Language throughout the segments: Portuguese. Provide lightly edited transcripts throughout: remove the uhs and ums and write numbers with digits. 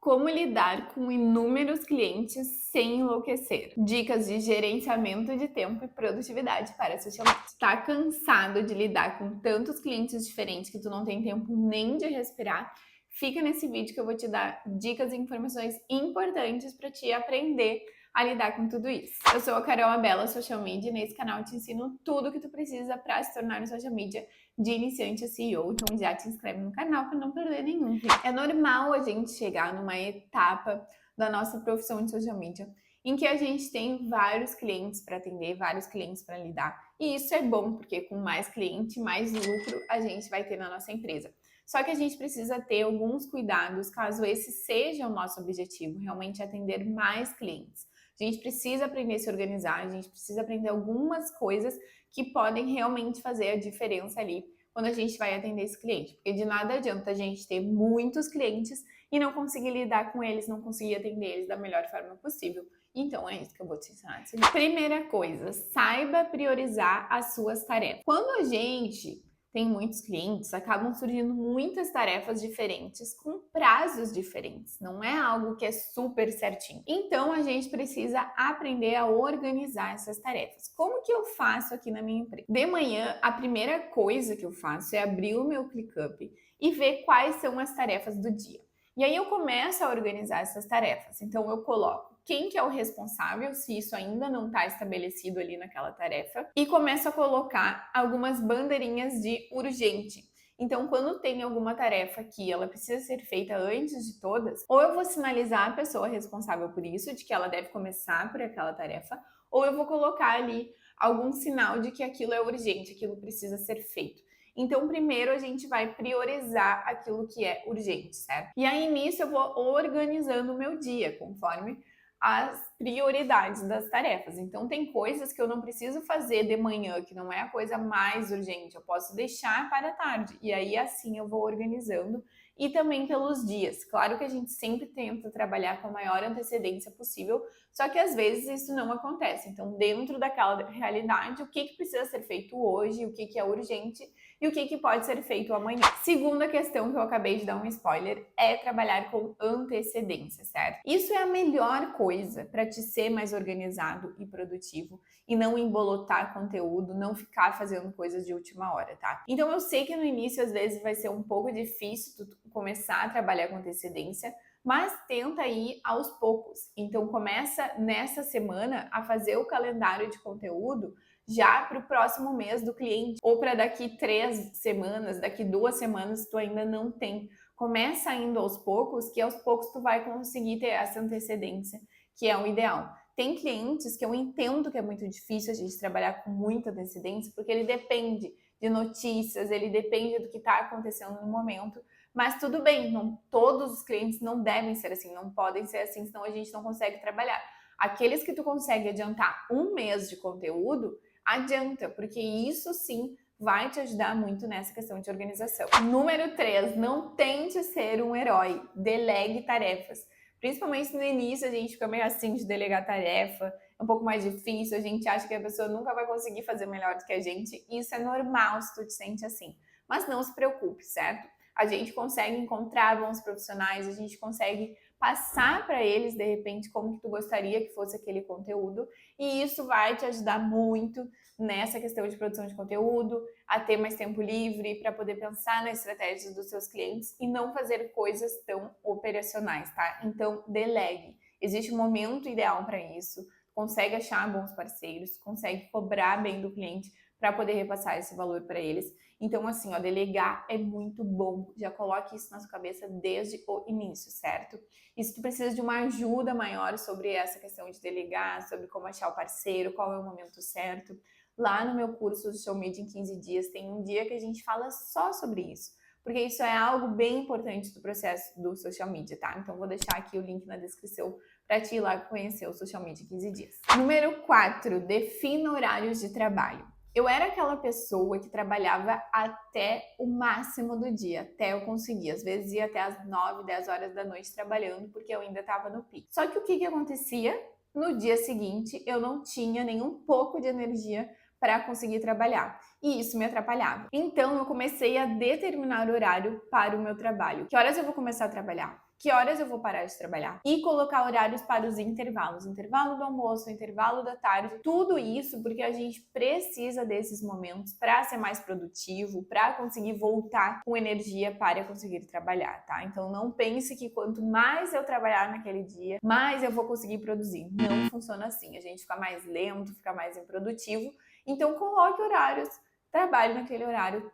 Como lidar com inúmeros clientes sem enlouquecer? Dicas de gerenciamento de tempo e produtividade para social media. Tá cansado de lidar com tantos clientes diferentes que tu não tem tempo nem de respirar? Fica nesse vídeo que eu vou te dar dicas e informações importantes para te aprender a lidar com tudo isso. Eu sou a Carol Abella, Social Media, e nesse canal eu te ensino tudo o que tu precisa para se tornar um social media de iniciante a CEO. Então já te inscreve no canal para não perder nenhum vídeo. É normal a gente chegar numa etapa da nossa profissão de social media em que a gente tem vários clientes para atender, vários clientes para lidar. E isso é bom, porque com mais cliente, mais lucro a gente vai ter na nossa empresa. Só que a gente precisa ter alguns cuidados caso esse seja o nosso objetivo, realmente atender mais clientes. A gente precisa aprender a se organizar, a gente precisa aprender algumas coisas que podem realmente fazer a diferença ali quando a gente vai atender esse cliente. Porque de nada adianta a gente ter muitos clientes e não conseguir lidar com eles, não conseguir atender eles da melhor forma possível. Então é isso que eu vou te ensinar. Primeira coisa, saiba priorizar as suas tarefas. Quando a gente tem muitos clientes, acabam surgindo muitas tarefas diferentes com prazos diferentes. Não é algo que é super certinho. Então a gente precisa aprender a organizar essas tarefas. Como que eu faço aqui na minha empresa? De manhã, a primeira coisa que eu faço é abrir o meu ClickUp e ver quais são as tarefas do dia. E aí eu começo a organizar essas tarefas. Então eu coloco quem que é o responsável, se isso ainda não está estabelecido ali naquela tarefa, e começo a colocar algumas bandeirinhas de urgente. Então, quando tem alguma tarefa que ela precisa ser feita antes de todas, ou eu vou sinalizar a pessoa responsável por isso, de que ela deve começar por aquela tarefa, ou eu vou colocar ali algum sinal de que aquilo é urgente, aquilo precisa ser feito. Então, primeiro a gente vai priorizar aquilo que é urgente, certo? E aí, nisso, eu vou organizando o meu dia, conforme as prioridades das tarefas. Então, tem coisas que eu não preciso fazer de manhã, que não é a coisa mais urgente, eu posso deixar para a tarde. E aí, assim, eu vou organizando. E também pelos dias. Claro que a gente sempre tenta trabalhar com a maior antecedência possível, só que às vezes isso não acontece. Então, dentro daquela realidade, o que precisa ser feito hoje, o que é urgente e o que pode ser feito amanhã. Segunda questão que eu acabei de dar um spoiler é trabalhar com antecedência, certo? Isso é a melhor coisa para te ser mais organizado e produtivo e não embolotar conteúdo, não ficar fazendo coisas de última hora, tá? Então eu sei que no início às vezes vai ser um pouco difícil tu começar a trabalhar com antecedência, mas tenta ir aos poucos. Então começa nessa semana a fazer o calendário de conteúdo já para o próximo mês do cliente, ou para daqui 3 semanas, daqui 2 semanas tu ainda não tem. Começa indo aos poucos, que aos poucos tu vai conseguir ter essa antecedência, que é o ideal. Tem clientes que eu entendo que é muito difícil a gente trabalhar com muita antecedência, porque ele depende de notícias, ele depende do que está acontecendo no momento, mas tudo bem, não, todos os clientes não devem ser assim, não podem ser assim, senão a gente não consegue trabalhar. Aqueles que tu consegue adiantar um mês de conteúdo, adianta, porque isso sim vai te ajudar muito nessa questão de organização. Número 3, não tente ser um herói, delegue tarefas. Principalmente no início a gente fica meio assim de delegar tarefa, é um pouco mais difícil, a gente acha que a pessoa nunca vai conseguir fazer melhor do que a gente, e isso é normal se tu te sente assim. Mas não se preocupe, certo? A gente consegue encontrar bons profissionais, a gente consegue passar para eles, de repente, como que tu gostaria que fosse aquele conteúdo, e isso vai te ajudar muito nessa questão de produção de conteúdo, a ter mais tempo livre para poder pensar nas estratégias dos seus clientes e não fazer coisas tão operacionais, tá? Então, delegue. Existe um momento ideal para isso, consegue achar bons parceiros, consegue cobrar bem do cliente para poder repassar esse valor para eles. Então, assim, ó, delegar é muito bom. Já coloque isso na sua cabeça desde o início, certo? E se tu precisa de uma ajuda maior sobre essa questão de delegar, sobre como achar o parceiro, qual é o momento certo, lá no meu curso Social Media em 15 dias tem um dia que a gente fala só sobre isso. Porque isso é algo bem importante do processo do social media, tá? Então, vou deixar aqui o link na descrição para te ir lá conhecer o Social Media em 15 dias. Número 4, defina horários de trabalho. Eu era aquela pessoa que trabalhava até o máximo do dia, até eu conseguir. Às vezes ia até as 9, 10 horas da noite trabalhando, porque eu ainda estava no pico. Só que o que acontecia? No dia seguinte, eu não tinha nenhum pouco de energia para conseguir trabalhar. E isso me atrapalhava. Então, eu comecei a determinar o horário para o meu trabalho. Que horas eu vou começar a trabalhar? Que horas eu vou parar de trabalhar? E colocar horários para os intervalos, intervalo do almoço, intervalo da tarde, tudo isso porque a gente precisa desses momentos para ser mais produtivo, para conseguir voltar com energia para conseguir trabalhar, tá? Então não pense que quanto mais eu trabalhar naquele dia, mais eu vou conseguir produzir. Não funciona assim. A gente fica mais lento, fica mais improdutivo. Então coloque horários, trabalhe naquele horário,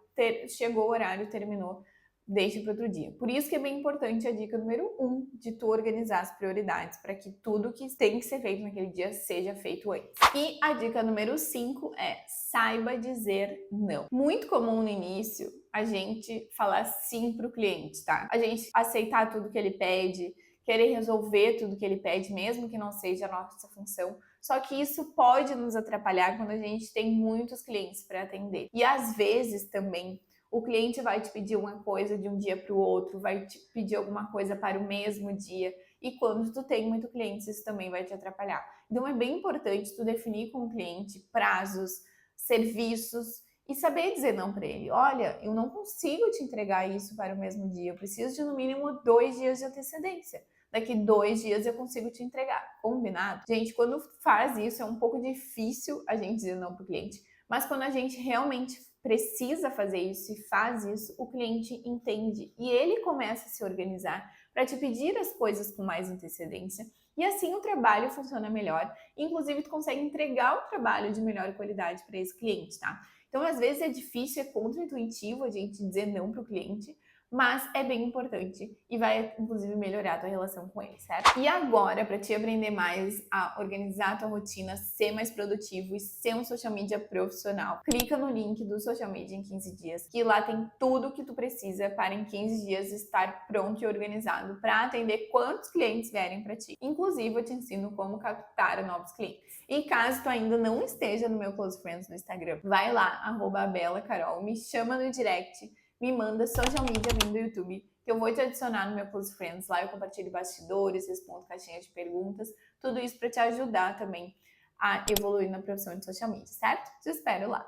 chegou o horário, terminou, deixe para outro dia. Por isso que é bem importante a dica número 1 de tu organizar as prioridades para que tudo que tem que ser feito naquele dia seja feito antes. E a dica número 5 é saiba dizer não. Muito comum no início a gente falar sim para o cliente, tá? A gente aceitar tudo que ele pede, querer resolver tudo que ele pede, mesmo que não seja a nossa função. Só que isso pode nos atrapalhar quando a gente tem muitos clientes para atender. E às vezes também o cliente vai te pedir uma coisa de um dia para o outro, vai te pedir alguma coisa para o mesmo dia. E quando tu tem muito cliente, isso também vai te atrapalhar. Então é bem importante tu definir com o cliente prazos, serviços e saber dizer não para ele. Olha, eu não consigo te entregar isso para o mesmo dia, eu preciso de no mínimo 2 dias de antecedência. Daqui 2 dias eu consigo te entregar. Combinado? Gente, quando faz isso, é um pouco difícil a gente dizer não para o cliente, mas quando a gente realmente precisa fazer isso e faz isso, o cliente entende e ele começa a se organizar para te pedir as coisas com mais antecedência e assim o trabalho funciona melhor. Inclusive, tu consegue entregar o trabalho de melhor qualidade para esse cliente, tá? Então, às vezes é difícil, é contra-intuitivo a gente dizer não para o cliente, mas é bem importante e vai, inclusive, melhorar a tua relação com ele, certo? E agora, para te aprender mais a organizar a tua rotina, ser mais produtivo e ser um social media profissional, clica no link do Social Media em 15 dias, que lá tem tudo que tu precisa para em 15 dias estar pronto e organizado para atender quantos clientes vierem para ti. Inclusive, eu te ensino como captar novos clientes. E caso tu ainda não esteja no meu Close Friends no Instagram, vai lá, @belacarol, me chama no direct, me manda social media vindo do YouTube, que eu vou te adicionar no meu Close Friends. Lá eu compartilho bastidores, respondo caixinhas de perguntas, tudo isso para te ajudar também a evoluir na profissão de social media, certo? Te espero lá.